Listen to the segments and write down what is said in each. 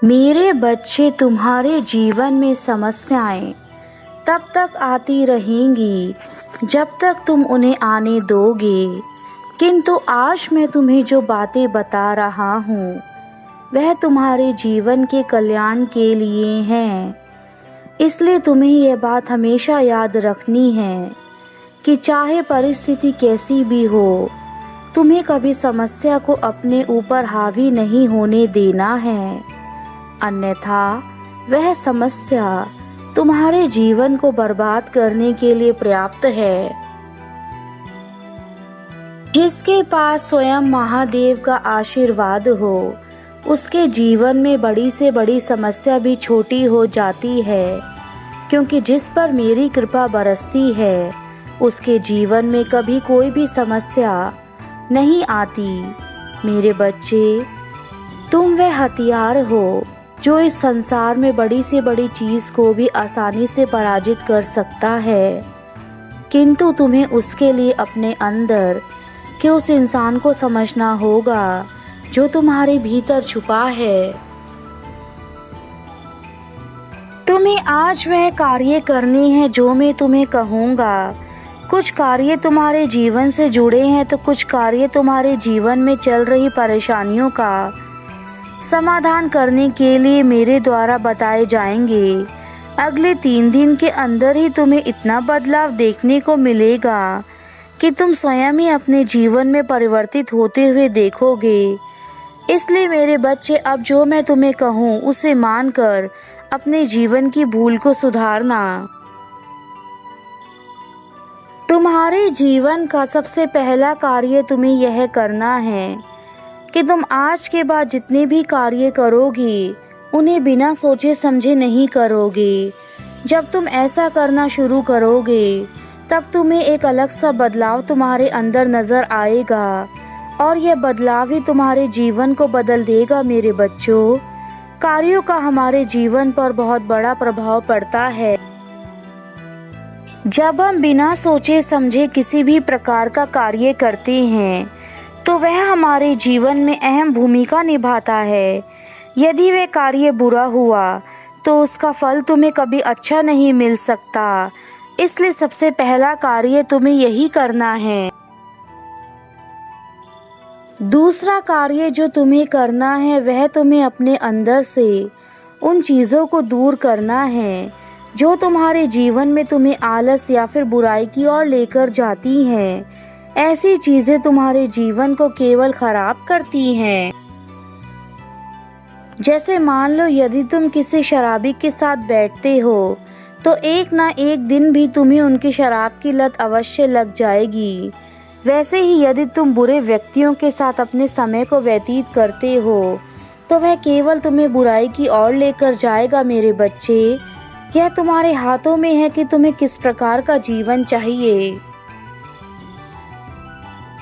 मेरे बच्चे, तुम्हारे जीवन में समस्याएं तब तक आती रहेंगी जब तक तुम उन्हें आने दोगे, किंतु आज मैं तुम्हें जो बातें बता रहा हूँ वह तुम्हारे जीवन के कल्याण के लिए हैं। इसलिए तुम्हें यह बात हमेशा याद रखनी है कि चाहे परिस्थिति कैसी भी हो, तुम्हें कभी समस्या को अपने ऊपर हावी नहीं होने देना है, अन्यथा वह समस्या तुम्हारे जीवन को बर्बाद करने के लिए पर्याप्त है। जिसके पास स्वयं महादेव का आशीर्वाद हो, उसके जीवन में बड़ी से बड़ी समस्या भी छोटी हो जाती है, क्योंकि जिस पर मेरी कृपा बरसती है उसके जीवन में कभी कोई भी समस्या नहीं आती। मेरे बच्चे, तुम वह हथियार हो जो इस संसार में बड़ी से बड़ी चीज़ को भी आसानी से पराजित कर सकता है, किंतु तुम्हें उसके लिए अपने अंदर के उस इंसान को समझना होगा जो तुम्हारे भीतर छुपा है। तुम्हें आज वह कार्य करने हैं जो मैं तुम्हें कहूँगा। कुछ कार्य तुम्हारे जीवन से जुड़े हैं तो कुछ कार्य तुम्हारे जीवन में चल रही परेशानियों का समाधान करने के लिए मेरे द्वारा बताए जाएंगे। अगले 3 दिन के अंदर ही तुम्हें इतना बदलाव देखने को मिलेगा कि तुम स्वयं ही अपने जीवन में परिवर्तित होते हुए देखोगे। इसलिए मेरे बच्चे, अब जो मैं तुम्हें कहूँ उसे मानकर अपने जीवन की भूल को सुधारना। तुम्हारे जीवन का सबसे पहला कार्य तुम्हें यह करना है कि तुम आज के बाद जितने भी कार्य करोगी उन्हें बिना सोचे समझे नहीं करोगे। जब तुम ऐसा करना शुरू करोगे तब तुम्हें एक अलग सा बदलाव तुम्हारे अंदर नजर आएगा और यह बदलाव ही तुम्हारे जीवन को बदल देगा। मेरे बच्चों, कार्यों का हमारे जीवन पर बहुत बड़ा प्रभाव पड़ता है। जब हम बिना सोचे समझे किसी भी प्रकार का कार्य करते हैं तो वह हमारे जीवन में अहम भूमिका निभाता है। यदि वह कार्य बुरा हुआ तो उसका फल तुम्हें कभी अच्छा नहीं मिल सकता। इसलिए सबसे पहला कार्य तुम्हें यही करना है। दूसरा कार्य जो तुम्हें करना है वह तुम्हें अपने अंदर से उन चीज़ों को दूर करना है जो तुम्हारे जीवन में तुम्हें आलस या फिर बुराई की ओर लेकर जाती हैं। ऐसी चीजें तुम्हारे जीवन को केवल खराब करती हैं। जैसे मान लो, यदि तुम किसी शराबी के साथ बैठते हो तो एक ना एक दिन भी तुम्हें उनकी शराब की लत अवश्य लग जाएगी। वैसे ही यदि तुम बुरे व्यक्तियों के साथ अपने समय को व्यतीत करते हो तो वह केवल तुम्हें बुराई की ओर लेकर जाएगा। मेरे बच्चे, यह तुम्हारे हाथों में है कि तुम्हें किस प्रकार का जीवन चाहिए।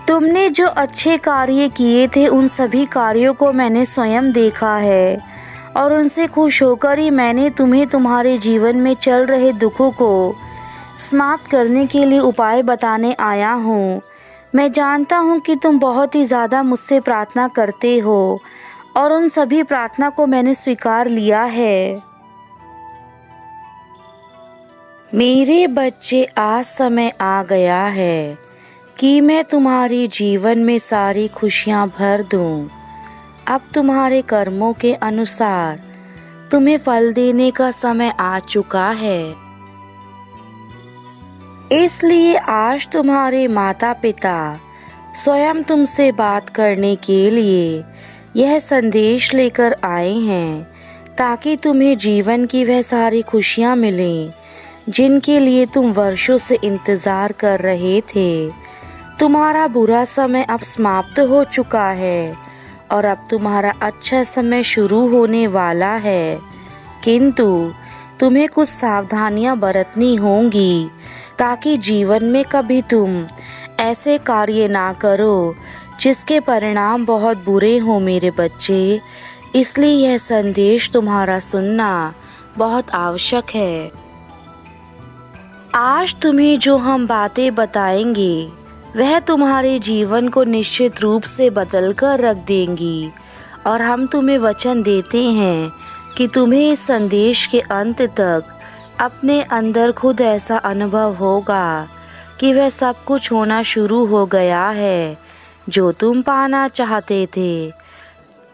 तुमने जो अच्छे कार्य किए थे उन सभी कार्यों को मैंने स्वयं देखा है और उनसे खुश होकर ही मैंने तुम्हें तुम्हारे जीवन में चल रहे दुखों को समाप्त करने के लिए उपाय बताने आया हूँ। मैं जानता हूँ कि तुम बहुत ही ज़्यादा मुझसे प्रार्थना करते हो और उन सभी प्रार्थना को मैंने स्वीकार लिया है। मेरे बच्चे, आज समय आ गया है कि मैं तुम्हारे जीवन में सारी खुशियाँ भर दूँ। अब तुम्हारे कर्मों के अनुसार तुम्हें फल देने का समय आ चुका है। इसलिए आज तुम्हारे माता पिता स्वयं तुमसे बात करने के लिए यह संदेश लेकर आए हैं ताकि तुम्हें जीवन की वह सारी खुशियाँ मिलें जिनके लिए तुम वर्षों से इंतज़ार कर रहे थे। तुम्हारा बुरा समय अब समाप्त हो चुका है और अब तुम्हारा अच्छा समय शुरू होने वाला है, किंतु तुम्हें कुछ सावधानियां बरतनी होंगी ताकि जीवन में कभी तुम ऐसे कार्य ना करो जिसके परिणाम बहुत बुरे हों। मेरे बच्चे, इसलिए यह संदेश तुम्हारा सुनना बहुत आवश्यक है। आज तुम्हें जो हम बातें बताएंगे वह तुम्हारे जीवन को निश्चित रूप से बदल कर रख देंगी और हम तुम्हें वचन देते हैं कि तुम्हें इस संदेश के अंत तक अपने अंदर खुद ऐसा अनुभव होगा कि वह सब कुछ होना शुरू हो गया है जो तुम पाना चाहते थे।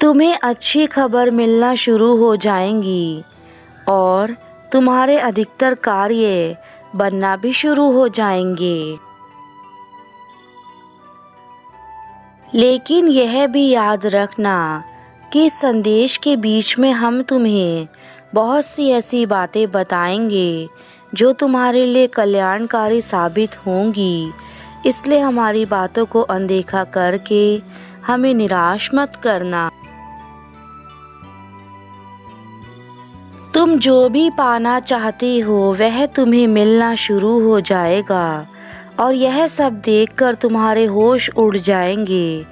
तुम्हें अच्छी खबर मिलना शुरू हो जाएंगी और तुम्हारे अधिकतर कार्य बनना भी शुरू हो जाएंगे। लेकिन यह भी याद रखना कि इस संदेश के बीच में हम तुम्हें बहुत सी ऐसी बातें बताएंगे जो तुम्हारे लिए कल्याणकारी साबित होंगी, इसलिए हमारी बातों को अनदेखा करके हमें निराश मत करना। तुम जो भी पाना चाहते हो वह तुम्हें मिलना शुरू हो जाएगा और यह सब देखकर तुम्हारे होश उड़ जाएंगे,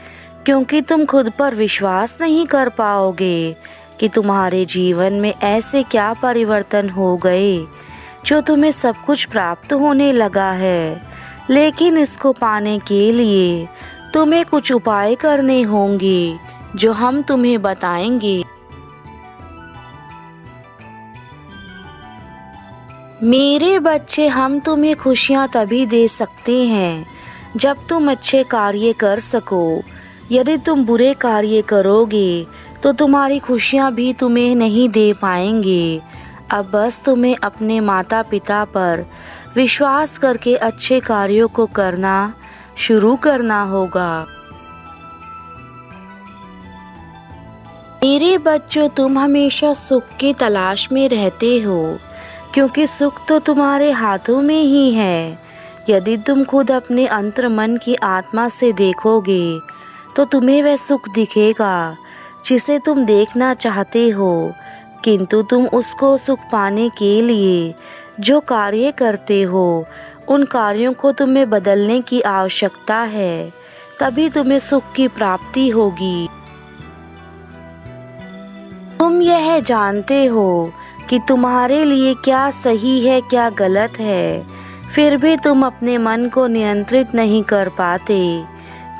क्योंकि तुम खुद पर विश्वास नहीं कर पाओगे कि तुम्हारे जीवन में ऐसे क्या परिवर्तन हो गए जो तुम्हें सब कुछ प्राप्त होने लगा है। लेकिन इसको पाने के लिए तुम्हें कुछ उपाय करने होंगे जो हम तुम्हें बताएंगे। मेरे बच्चे, हम तुम्हें खुशियाँ तभी दे सकते हैं जब तुम अच्छे कार्य कर सको। यदि तुम बुरे कार्य करोगे तो तुम्हारी खुशियाँ भी तुम्हें नहीं दे पाएंगे। अब बस तुम्हें अपने माता पिता पर विश्वास करके अच्छे कार्यों को करना शुरू करना होगा। मेरे बच्चों, तुम हमेशा सुख की तलाश में रहते हो, क्योंकि सुख तो तुम्हारे हाथों में ही है। यदि तुम खुद अपने अंतर मन की आत्मा से देखोगे तो तुम्हें वह सुख दिखेगा जिसे तुम देखना चाहते हो, किंतु तुम उसको सुख पाने के लिए जो कार्य करते हो उन कार्यों को तुम्हें बदलने की आवश्यकता है, तभी तुम्हें सुख की प्राप्ति होगी। तुम यह जानते हो कि तुम्हारे लिए क्या सही है क्या गलत है, फिर भी तुम अपने मन को नियंत्रित नहीं कर पाते,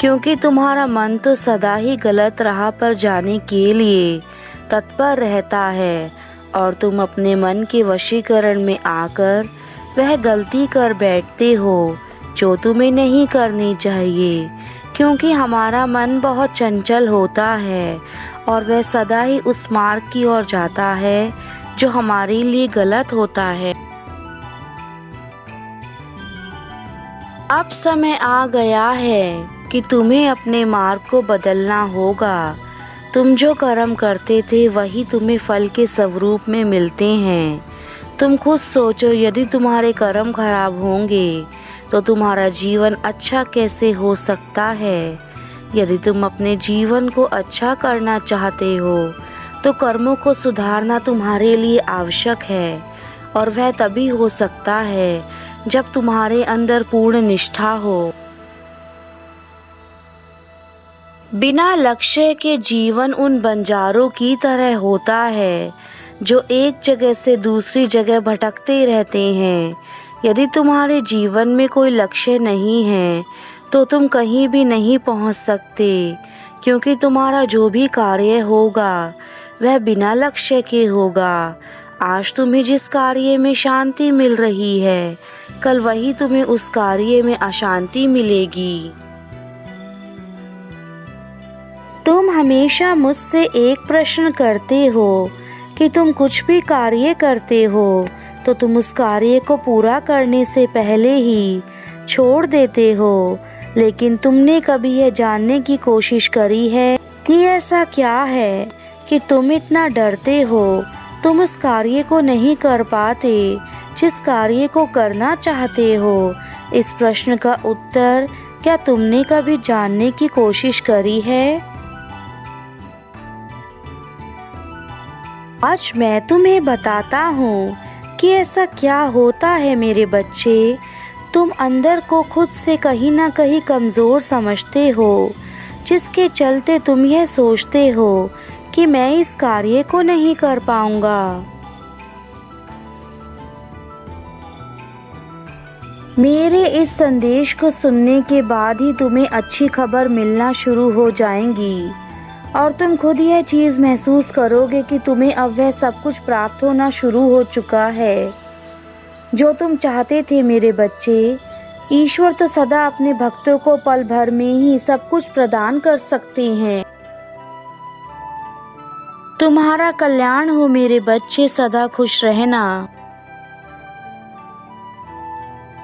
क्योंकि तुम्हारा मन तो सदा ही गलत राह पर जाने के लिए तत्पर रहता है और तुम अपने मन के वशीकरण में आकर वह गलती कर बैठते हो जो तुम्हें नहीं करनी चाहिए, क्योंकि हमारा मन बहुत चंचल होता है और वह सदा ही उस मार्ग की ओर जाता है जो हमारे लिए गलत होता है। अब समय आ गया है कि तुम्हें अपने मार्ग को बदलना होगा। तुम जो कर्म करते थे वही तुम्हें फल के स्वरूप में मिलते हैं। तुम खुद सोचो, यदि तुम्हारे कर्म खराब होंगे तो तुम्हारा जीवन अच्छा कैसे हो सकता है। यदि तुम अपने जीवन को अच्छा करना चाहते हो तो कर्मों को सुधारना तुम्हारे लिए आवश्यक है, और वह तभी हो सकता है जब तुम्हारे अंदर पूर्ण निष्ठा हो। बिना लक्ष्य के जीवन उन बंजारों की तरह होता है जो एक जगह से दूसरी जगह भटकते रहते हैं। यदि तुम्हारे जीवन में कोई लक्ष्य नहीं है तो तुम कहीं भी नहीं पहुंच सकते, क्योंकि तुम्हारा जो भी कार्य होगा वह बिना लक्ष्य के होगा। आज तुम्हें जिस कार्य में शांति मिल रही है, कल वही तुम्हें उस कार्य में अशांति मिलेगी। तुम हमेशा मुझसे एक प्रश्न करते हो कि तुम कुछ भी कार्य करते हो तो तुम उस कार्य को पूरा करने से पहले ही छोड़ देते हो, लेकिन तुमने कभी यह जानने की कोशिश करी है कि ऐसा क्या है कि तुम इतना डरते हो, तुम उस कार्य को नहीं कर पाते जिस कार्य को करना चाहते हो? इस प्रश्न का उत्तर क्या तुमने कभी जानने की कोशिश करी है? आज मैं तुम्हें बताता हूँ कि ऐसा क्या होता है मेरे बच्चे। तुम अंदर को खुद से कहीं ना कहीं कमज़ोर समझते हो, जिसके चलते तुम यह सोचते हो कि मैं इस कार्य को नहीं कर पाऊंगा। मेरे इस संदेश को सुनने के बाद ही तुम्हें अच्छी खबर मिलना शुरू हो जाएंगी और तुम खुद यह चीज महसूस करोगे कि तुम्हें अब वह सब कुछ प्राप्त होना शुरू हो चुका है जो तुम चाहते थे। मेरे बच्चे, ईश्वर तो सदा अपने भक्तों को पल भर में ही सब कुछ प्रदान कर सकते हैं। तुम्हारा कल्याण हो मेरे बच्चे, सदा खुश रहना।